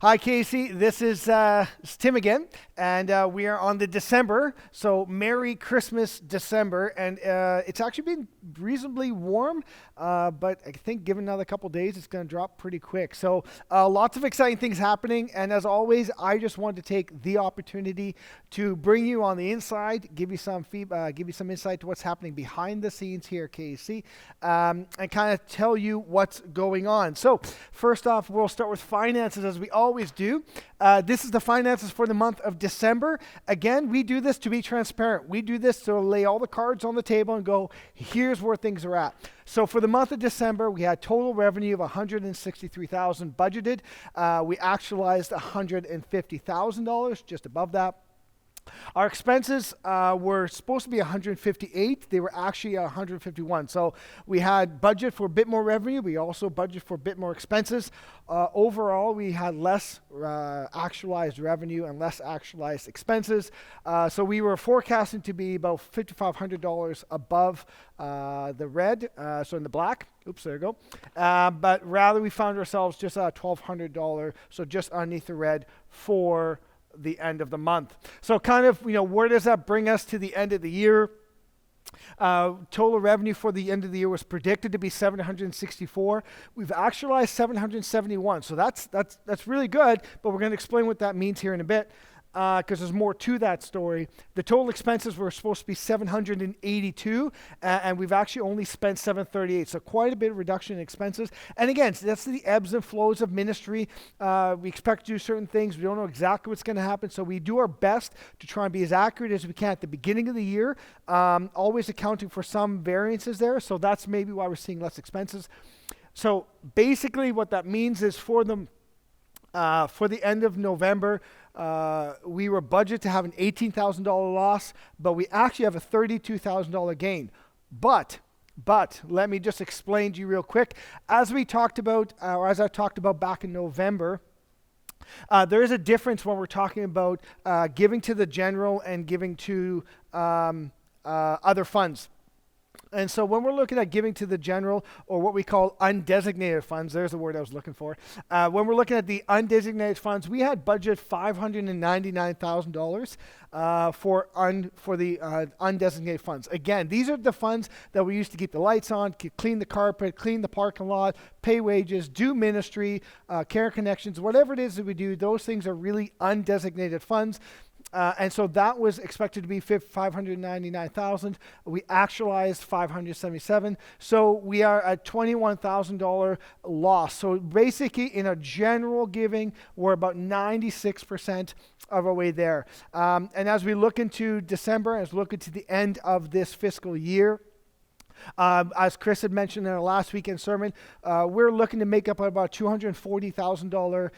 Hi, Casey. This is it's Tim again, and we are on the December. So, Merry Christmas, December. And it's actually been reasonably warm, but I think given another couple days, it's going to drop pretty quick. So, lots of exciting things happening. And as always, I just wanted to take the opportunity to bring you on the inside, give you some feedback, give you some insight to what's happening behind the scenes here, Casey, and kind of tell you what's going on. So, first off, we'll start with finances as we always do. This is the finances for the month of December. Again, we do this to be transparent. We do this to lay all the cards on the table and go, here's where things are at. So for the month of December, we had total revenue of $163,000 budgeted. We actualized $150,000, just above that. Our expenses were supposed to be 158. They were actually 151. So we had budget for a bit more revenue. We also budget for a bit more expenses. Overall, we had less actualized revenue and less actualized expenses. So we were forecasting to be about $5,500 above the red, so in the black. Oops, there you go. But rather, we found ourselves just at $1,200, so just underneath the red for the end of the month. So kind of, where does that bring us to the end of the year? Total revenue for the end of the year was predicted to be 764. We've actualized 771. So that's really good, but we're going to explain what that means here in a bit. Because there's more to that story. The total expenses were supposed to be 782, and we've actually only spent 738. So quite a bit of reduction in expenses. And again, that's the ebbs and flows of ministry. We expect to do certain things. We don't know exactly what's going to happen. So we do our best to try and be as accurate as we can at the beginning of the year, always accounting for some variances there. So that's maybe why we're seeing less expenses. So basically what that means is for the end of November, we were budgeted to have an $18,000 loss, but we actually have a $32,000 gain. But let me just explain to you real quick. As we talked about, or as I talked about back in November, there is a difference when we're talking about giving to the general and giving to other funds. And so when we're looking at giving to the general, or what we call undesignated funds, there's the word I was looking for. When we're looking at the undesignated funds, we had budget $599,000 for the undesignated funds. Again, these are the funds that we use to keep the lights on, clean the carpet, clean the parking lot, pay wages, do ministry, care connections, whatever it is that we do. Those things are really undesignated funds. And so that was expected to be $599,000. We actualized $577. So we are at $21,000 loss. So basically, in a general giving, we're about 96% of our way there. And as we look into December, as we look into the end of this fiscal year, as Chris had mentioned in our last weekend sermon, we're looking to make up about $240,000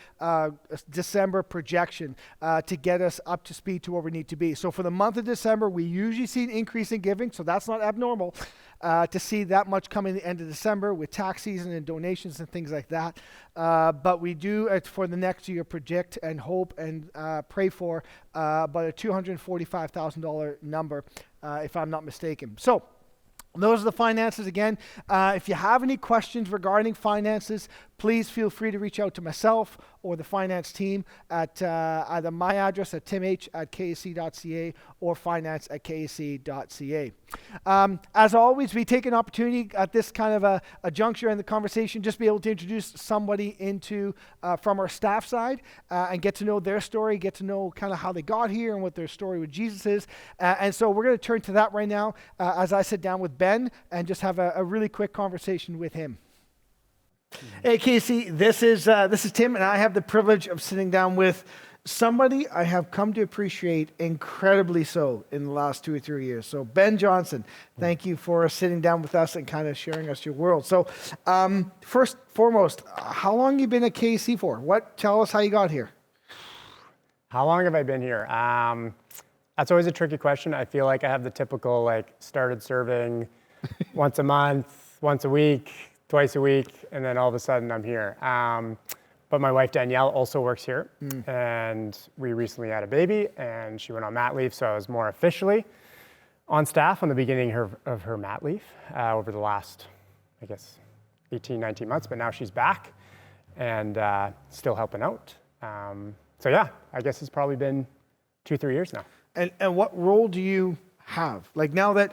December projection to get us up to speed to where we need to be. So for the month of December, we usually see an increase in giving, so that's not abnormal to see that much coming at the end of December with tax season and donations and things like that. But we do, for the next year, predict and hope and pray for about a $245,000 number, if I'm not mistaken. So those are the finances again. If you have any questions regarding finances, please feel free to reach out to myself or the finance team at either my address at timh@ksc.ca or finance@ksc.ca. As always, we take an opportunity at this kind of a juncture in the conversation, just be able to introduce somebody into from our staff side and get to know their story, get to know kind of how they got here and what their story with Jesus is. And so we're going to turn to that right now as I sit down with Ben and just have a really quick conversation with him. Hey, Casey, this is Tim, and I have the privilege of sitting down with somebody I have come to appreciate incredibly so in the last 2 or 3 years. So Ben Johnson, thank you for sitting down with us and kind of sharing us your world. So first, foremost, how long have you been at KC for? Tell us how you got here. How long have I been here? That's always a tricky question. I feel like I have the typical, started serving once a month, once a week, twice a week, and then all of a sudden I'm here. But my wife Danielle also works here, and we recently had a baby, and she went on mat leave, so I was more officially on staff on the beginning of her mat leave over the last, 18, 19 months, but now she's back and still helping out. So yeah, I guess it's probably been 2-3 years now. And what role do you have? Like now that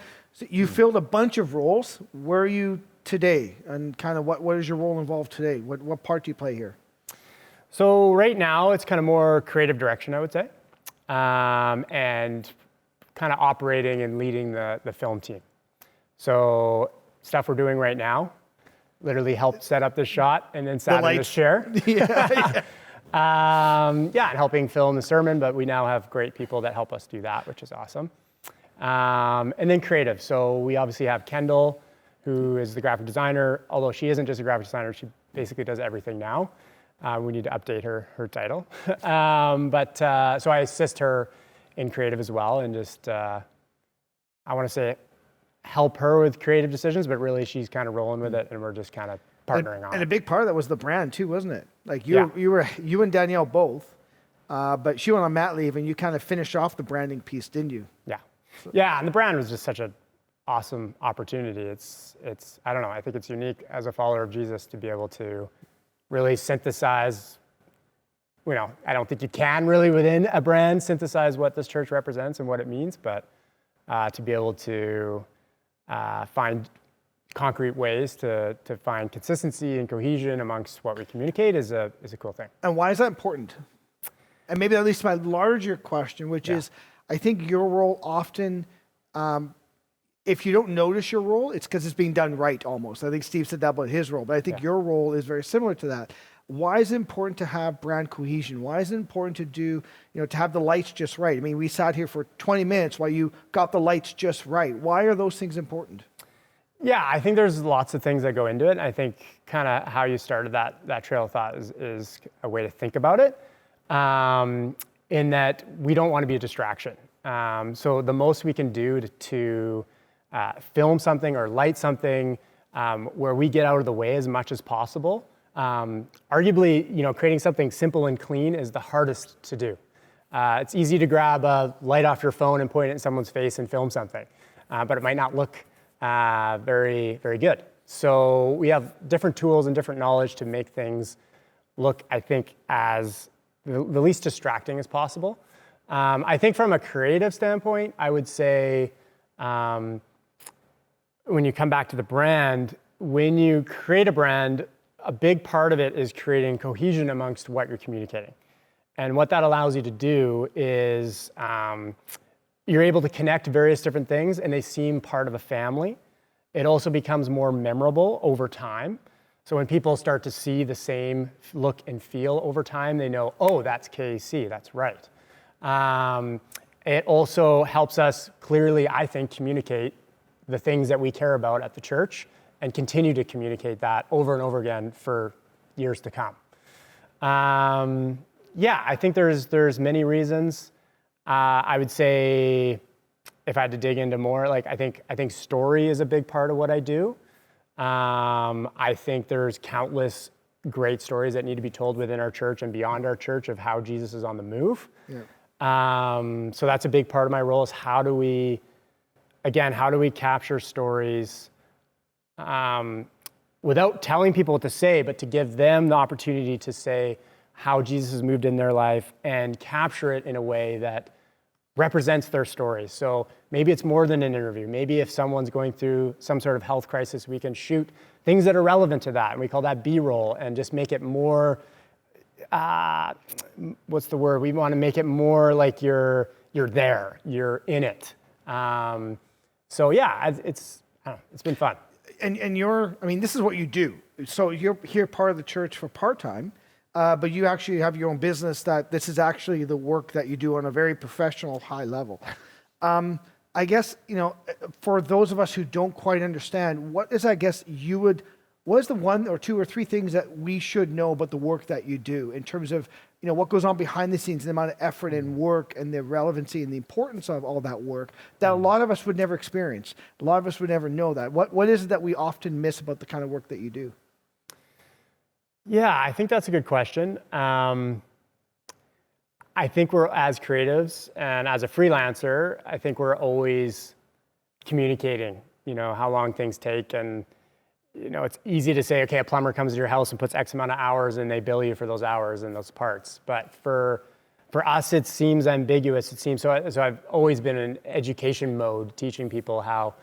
you filled a bunch of roles, where are you today? And kind of what is your role involved today? What part do you play here? So right now it's kind of more creative direction, I would say, and kind of operating and leading the film team. So stuff we're doing right now, literally helped set up this shot and then sat in this chair. Yeah. And helping film the sermon, but we now have great people that help us do that, which is awesome. And then creative. So we obviously have Kendall, who is the graphic designer, although she isn't just a graphic designer, she basically does everything now. We need to update her title. So I assist her in creative as well, and just, I want to say, help her with creative decisions, but really she's kind of rolling with it, and we're just kind of partnering on it. And a big part of that was the brand too, wasn't it? Like you and Danielle both, but she went on mat leave, and you kind of finished off the branding piece, didn't you? Yeah. Yeah, and the brand was just such an awesome opportunity. It's I don't know, I think it's unique as a follower of Jesus to be able to really synthesize, I don't think you can really within a brand synthesize what this church represents and what it means, but to be able to find concrete ways to find consistency and cohesion amongst what we communicate is a cool thing. And why is that important? And maybe that leads to my larger question, which is, I think your role often, if you don't notice your role, it's because it's being done right almost. I think Steve said that about his role, but I think your role is very similar to that. Why is it important to have brand cohesion? Why is it important to do, to have the lights just right? I mean, we sat here for 20 minutes while you got the lights just right. Why are those things important? Yeah, I think there's lots of things that go into it. And I think kind of how you started that trail of thought is a way to think about it, in that we don't want to be a distraction. So the most we can do to film something or light something where we get out of the way as much as possible. Arguably, creating something simple and clean is the hardest to do. It's easy to grab a light off your phone and point it in someone's face and film something, but it might not look very, very good. So we have different tools and different knowledge to make things look, I think, as the least distracting as possible. I think from a creative standpoint, I would say, when you come back to the brand, when you create a brand, a big part of it is creating cohesion amongst what you're communicating. And what that allows you to do is you're able to connect various different things and they seem part of a family. It also becomes more memorable over time. So when people start to see the same look and feel over time, they know, oh, that's KAC, that's right. It also helps us clearly, I think, communicate the things that we care about at the church and continue to communicate that over and over again for years to come. I think there's many reasons. I would say, if I had to dig into more, I think story is a big part of what I do. I think there's countless great stories that need to be told within our church and beyond our church of how Jesus is on the move. Yeah. So that's a big part of my role, is how do we capture stories without telling people what to say, but to give them the opportunity to say how Jesus has moved in their life and capture it in a way that represents their story. So maybe it's more than an interview. Maybe if someone's going through some sort of health crisis, we can shoot things that are relevant to that, and we call that B-roll, and just make it more, what's the word? We want to make it more like you're there, you're in it. It's been fun. And this is what you do. So you're here part of the church for part-time, but you actually have your own business that this is actually the work that you do on a very professional, high level. I guess, for those of us who don't quite understand, what is the one or two or three things that we should know about the work that you do in terms of, what goes on behind the scenes, the amount of effort and work and the relevancy and the importance of all that work that a lot of us would never experience. A lot of us would never know that. What is it that we often miss about the kind of work that you do? Yeah, I think that's a good question. I think we're, as creatives and as a freelancer, I think we're always communicating, how long things take. And it's easy to say, okay, a plumber comes to your house and puts X amount of hours and they bill you for those hours and those parts. But for us, it seems ambiguous. It seems so I've always been in education mode, teaching people how,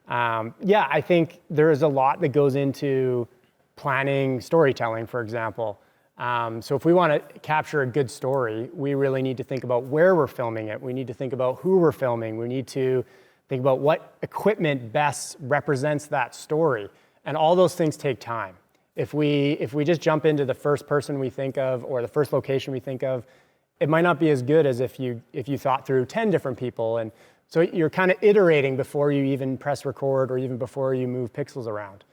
I think there is a lot that goes into planning storytelling, for example. So if we want to capture a good story, we really need to think about where we're filming it. We need to think about who we're filming. We need to think about what equipment best represents that story. And all those things take time. If we just jump into the first person we think of or the first location we think of, it might not be as good as if you thought through 10 different people. And so you're kind of iterating before you even press record or even before you move pixels around.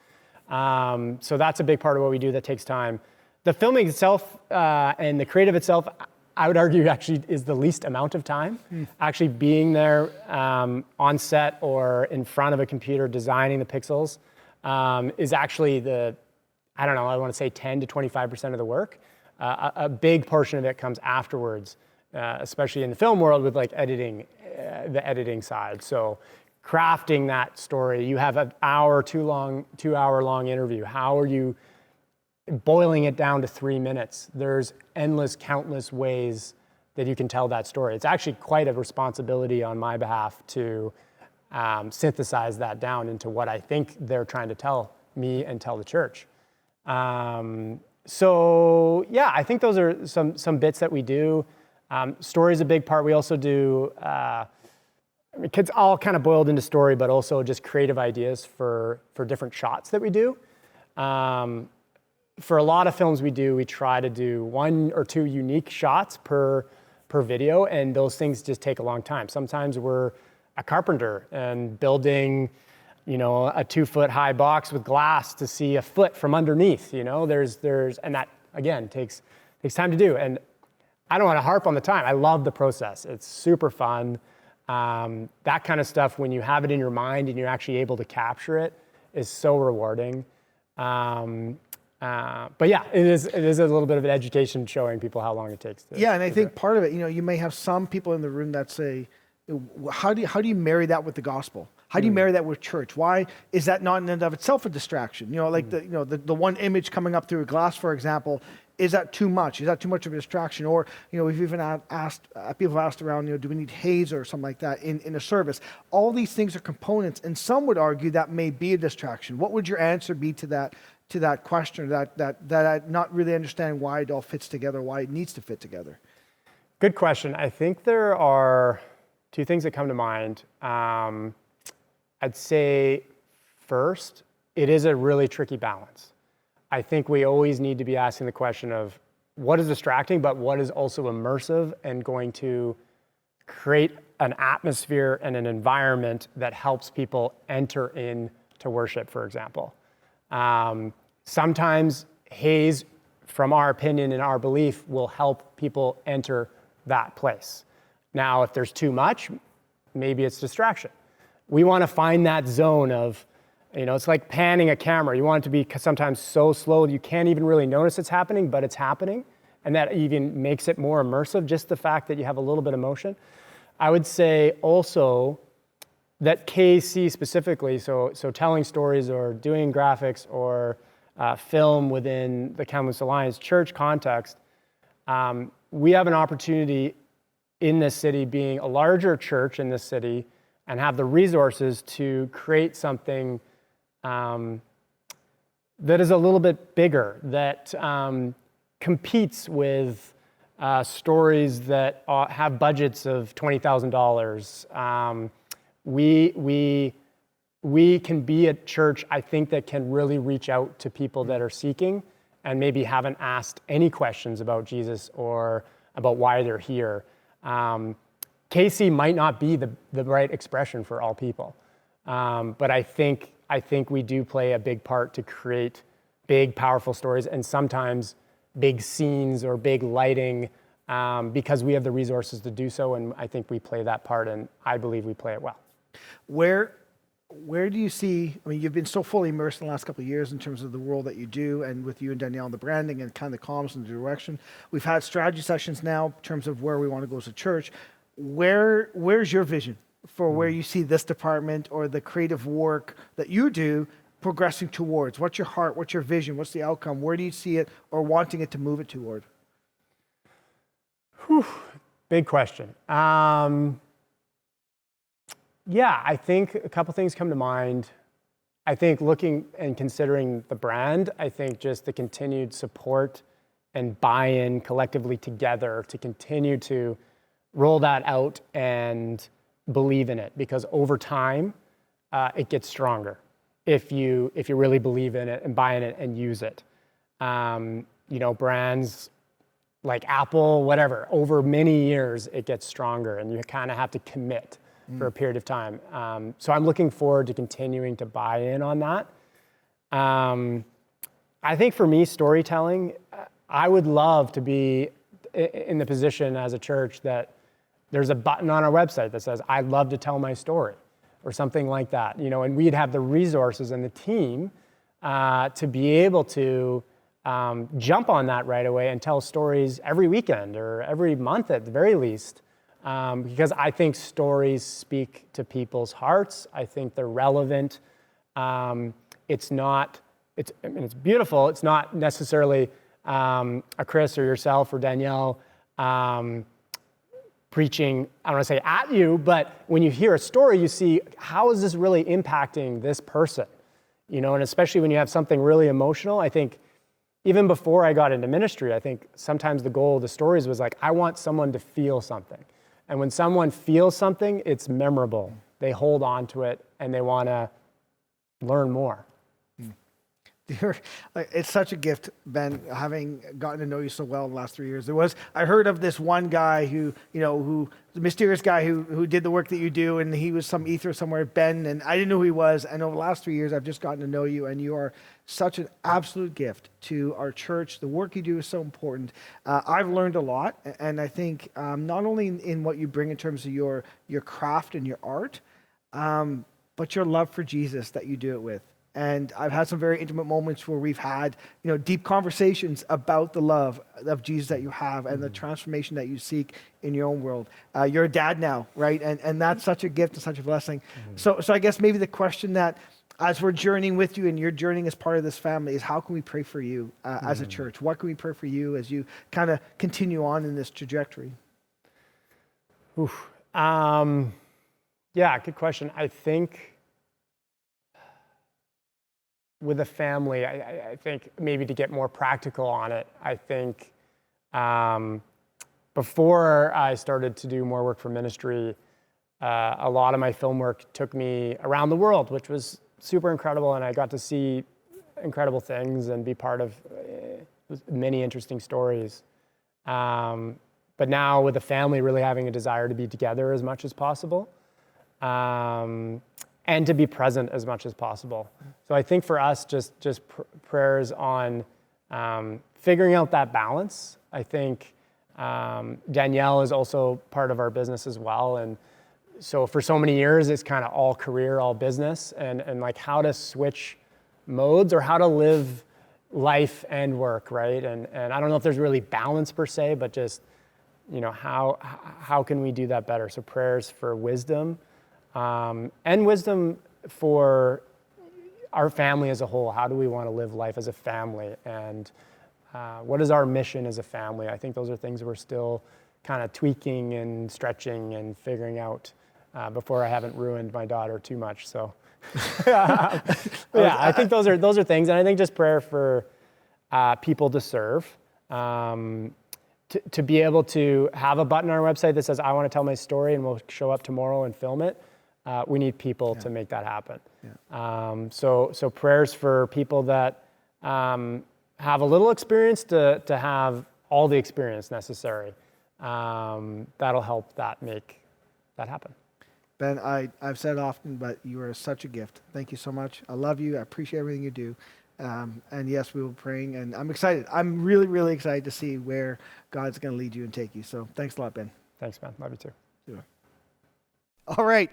So that's a big part of what we do that takes time. The filming itself and the creative itself, I would argue actually is the least amount of time. Actually being there on set or in front of a computer designing the pixels is actually I want to say 10 to 25% of the work. A big portion of it comes afterwards, especially in the film world with like editing, the editing side. So crafting that story, you have an 2 hour long interview. How are you boiling it down to 3 minutes? There's countless ways that you can tell that story. It's actually quite a responsibility on my behalf to synthesize that down into what I think they're trying to tell me and tell the church. I think those are some bits that we do. Story is a big part. We also do, it's all kind of boiled into story, but also just creative ideas for different shots that we do. For a lot of films we try to do 1 or 2 unique shots per video, and those things just take a long time. Sometimes we're a carpenter and building, a 2-foot high box with glass to see a foot from underneath. And that again takes time to do. And I don't want to harp on the time. I love the process. It's super fun. That kind of stuff, when you have it in your mind and you're actually able to capture it, is so rewarding. It is a little bit of an education showing people how long it takes to. Yeah, and I think part of it, you may have some people in the room that say, how do you marry that with the gospel? How do you marry that with church? Why is that not in and of itself a distraction? The one image coming up through a glass, for example, is that too much? Is that too much of a distraction? Or, we've even asked, people have asked around, do we need haze or something like that in a service? All these things are components, and some would argue that may be a distraction. What would your answer be to that question, that I not really understand why it all fits together, why it needs to fit together? Good question. I think there are 2 things that come to mind. I'd say first, it is a really tricky balance. I think we always need to be asking the question of what is distracting, but what is also immersive and going to create an atmosphere and an environment that helps people enter into worship, for example. Sometimes haze, from our opinion and our belief, will help people enter that place. Now, if there's too much, maybe it's distraction. We want to find that zone of, it's like panning a camera. You want it to be sometimes so slow you can't even really notice it's happening, but it's happening. And that even makes it more immersive, just the fact that you have a little bit of motion. I would say also that KC specifically, so telling stories or doing graphics or film within the Kamloops Alliance church context, we have an opportunity in this city, being a larger church in this city, and have the resources to create something that is a little bit bigger, that competes with stories that have budgets of $20,000. We can be a church, I think, that can really reach out to people that are seeking and maybe haven't asked any questions about Jesus or about why they're here. KC might not be the right expression for all people, but I think we do play a big part to create big, powerful stories, and sometimes big scenes or big lighting, because we have the resources to do so, and I think we play that part, and I believe we play it well. Where do you see, you've been so fully immersed in the last couple of years in terms of the role that you do, and with you and Danielle and the branding and kind of the comms and the direction. We've had strategy sessions now in terms of where we want to go as a church. Where's your vision for where you see this department or the creative work that you do progressing towards? What's your heart? What's your vision? What's the outcome? Where do you see it or wanting it to move it toward? Big question. Yeah, I think a couple things come to mind. I think looking and considering the brand, I think just the continued support and buy-in collectively together to continue to roll that out and believe in it, because over time, it gets stronger if you really believe in it and buy in it and use it. Brands like Apple, whatever, over many years, it gets stronger and you kind of have to commit for a period of time. So I'm looking forward to continuing to buy in on that. I think for me, storytelling, I would love to be in the position as a church that there's a button on our website that says, I'd love to tell my story, or something like that. And we'd have the resources and the team to be able to jump on that right away and tell stories every weekend or every month at the very least. Because I think stories speak to people's hearts. I think they're relevant. It's beautiful. It's not necessarily a Chris or yourself or Danielle preaching, I don't want to say at you, but when you hear a story, you see, how is this really impacting this person? And especially when you have something really emotional, I think even before I got into ministry, I think sometimes the goal of the stories was like, I want someone to feel something. And when someone feels something, it's memorable. They hold on to it and they want to learn more. It's such a gift, Ben, having gotten to know you so well in the last 3 years. I heard of this one guy who the mysterious guy who did the work that you do, and he was some ether somewhere, Ben, and I didn't know who he was. And over the last 3 years, I've just gotten to know you, and you are such an absolute gift to our church. The work you do is so important. I've learned a lot, and I think not only in what you bring in terms of your craft and your art, but your love for Jesus that you do it with. And I've had some very intimate moments where we've had, deep conversations about the love of Jesus that you have and the transformation that you seek in your own world. You're a dad now, right? And that's such a gift and such a blessing. So I guess maybe the question that, as we're journeying with you and you're journeying as part of this family, is how can we pray for you as a church? What can we pray for you as you kind of continue on in this trajectory? Yeah, good question. I think with a family, I think maybe to get more practical on it, I think before I started to do more work for ministry, a lot of my film work took me around the world, which was super incredible, and I got to see incredible things and be part of many interesting stories. But now with the family really having a desire to be together as much as possible, and to be present as much as possible. So I think for us, just prayers on figuring out that balance. I think Danielle is also part of our business as well. And so for so many years, it's kind of all career, all business, and like how to switch modes or how to live life and work, right? And I don't know if there's really balance per se, but just, how can we do that better? So prayers for wisdom, and wisdom for our family as a whole. How do we want to live life as a family? And what is our mission as a family? I think those are things we're still kind of tweaking and stretching and figuring out before I haven't ruined my daughter too much. So yeah, I think those are things. And I think just prayer for people to serve, to be able to have a button on our website that says, I want to tell my story, and we'll show up tomorrow and film it. We need people to make that happen. Yeah. So prayers for people that have a little experience to have all the experience necessary. That'll help that make that happen. Ben, I've said often, but you are such a gift. Thank you so much. I love you. I appreciate everything you do. And yes, we will be praying, and I'm excited. I'm really, really excited to see where God's going to lead you and take you. So thanks a lot, Ben. Thanks, man. Love you too. All right.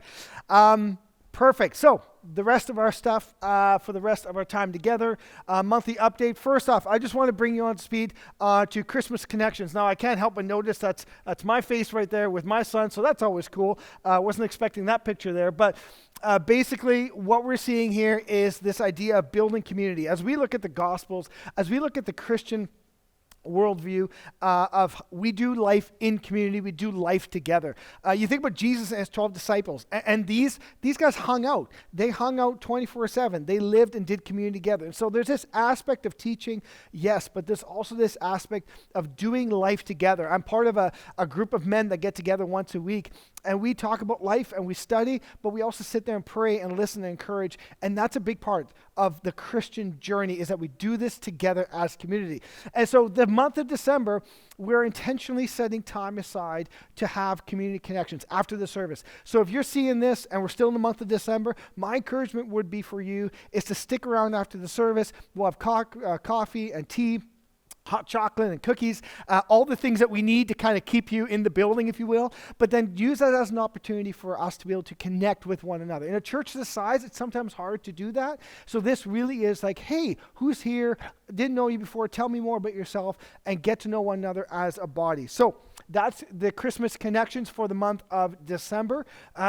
Perfect. So the rest of our stuff for the rest of our time together, monthly update. First off, I just want to bring you on speed to Christmas Connections. Now, I can't help but notice that's my face right there with my son, so that's always cool. Wasn't expecting that picture there, but basically what we're seeing here is this idea of building community. As we look at the Gospels, as we look at the Christian worldview of we do life in community, we do life together. You think about Jesus and his 12 disciples, and these guys hung out. They hung out 24/7. They lived and did community together. And so there's this aspect of teaching, yes, but there's also this aspect of doing life together. I'm part of a group of men that get together once a week, and we talk about life and we study, but we also sit there and pray and listen and encourage. And that's a big part of the Christian journey, is that we do this together as community. And so the month of December, we're intentionally setting time aside to have community connections after the service. So if you're seeing this and we're still in the month of December, my encouragement would be for you is to stick around after the service. We'll have coffee and tea, hot chocolate and cookies, all the things that we need to kind of keep you in the building, if you will, but then use that as an opportunity for us to be able to connect with one another. In a church this size, it's sometimes hard to do that. So this really is like, hey, who's here? Didn't know you before. Tell me more about yourself, and get to know one another as a body. So that's the Christmas Connections for the month of December.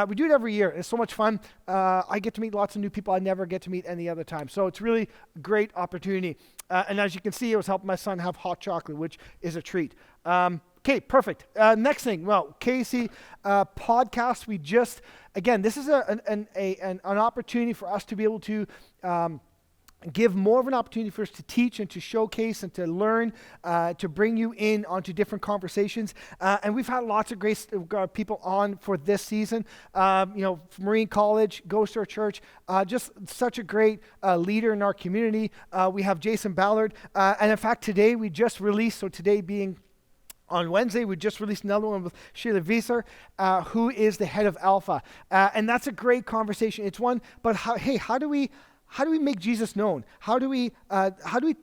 We do it every year. It's so much fun. I get to meet lots of new people I never get to meet any other time. So it's really a great opportunity. And as you can see, it was helping my son have hot chocolate, which is a treat. Okay, perfect. Next thing, well, Casey podcast. We just, again, this is an opportunity for us to be able to give more of an opportunity for us to teach and to showcase and to learn, to bring you in onto different conversations. And we've had lots of great people on for this season. Marine College, goes to our church, just such a great leader in our community. We have Jason Ballard. And in fact, today we just released, so today being on Wednesday, we just released another one with Sheila Wieser, who is the head of Alpha. And that's a great conversation. It's one, but how do we make Jesus known? How do we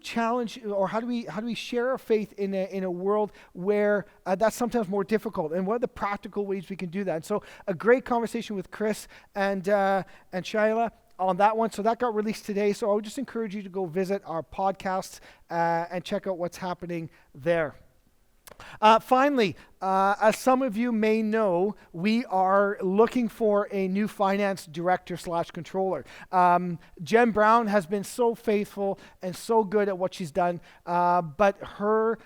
challenge, or how do we share our faith in a world where that's sometimes more difficult? And what are the practical ways we can do that? And so a great conversation with Chris and Shaila on that one. So that got released today. So I would just encourage you to go visit our podcasts and check out what's happening there. Finally, as some of you may know, we are looking for a new finance director / controller. Jen Brown has been so faithful and so good at what she's done, but her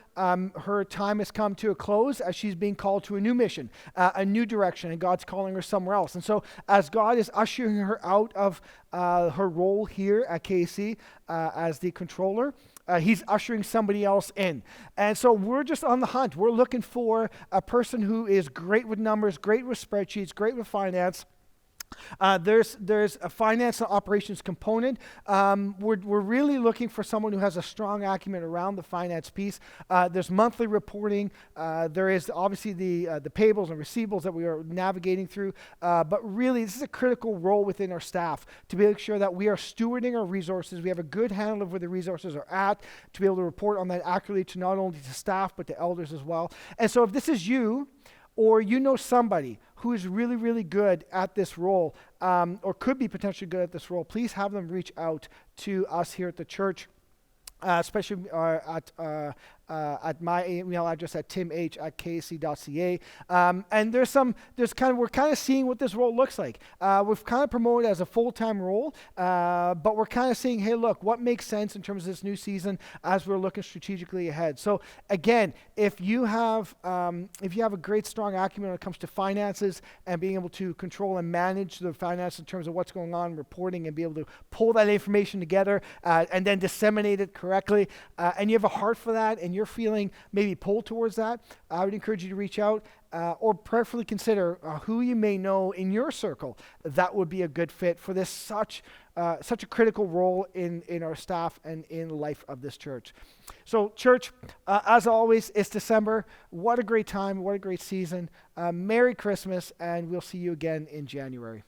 time has come to a close as she's being called to a new mission, a new direction, and God's calling her somewhere else. And so as God is ushering her out of her role here at KC as the controller, he's ushering somebody else in. And so we're just on the hunt. We're looking for a person who is great with numbers, great with spreadsheets, great with finance. There's a finance and operations component. We're really looking for someone who has a strong acumen around the finance piece. There's monthly reporting. There is obviously the payables and receivables that we are navigating through. But really, this is a critical role within our staff to make sure that we are stewarding our resources. We have a good handle of where the resources are at, to be able to report on that accurately to not only to staff but to elders as well. And so if this is you, or you know somebody who is really, really good at this role, or could be potentially good at this role, please have them reach out to us here at the church, especially at my email address at timh@ksc.ca. And we're kind of seeing what this role looks like. We've kind of promoted it as a full-time role, but we're kind of saying, hey, look, what makes sense in terms of this new season as we're looking strategically ahead. So again, if you have a great, strong acumen when it comes to finances and being able to control and manage the finance in terms of what's going on, reporting, and be able to pull that information together and then disseminate it correctly, and you have a heart for that, and you're feeling maybe pulled towards that, I would encourage you to reach out or prayerfully consider who you may know in your circle that would be a good fit for this such a critical role in our staff and in the life of this church. So church, as always, it's December. What a great time. What a great season. Merry Christmas, and we'll see you again in January.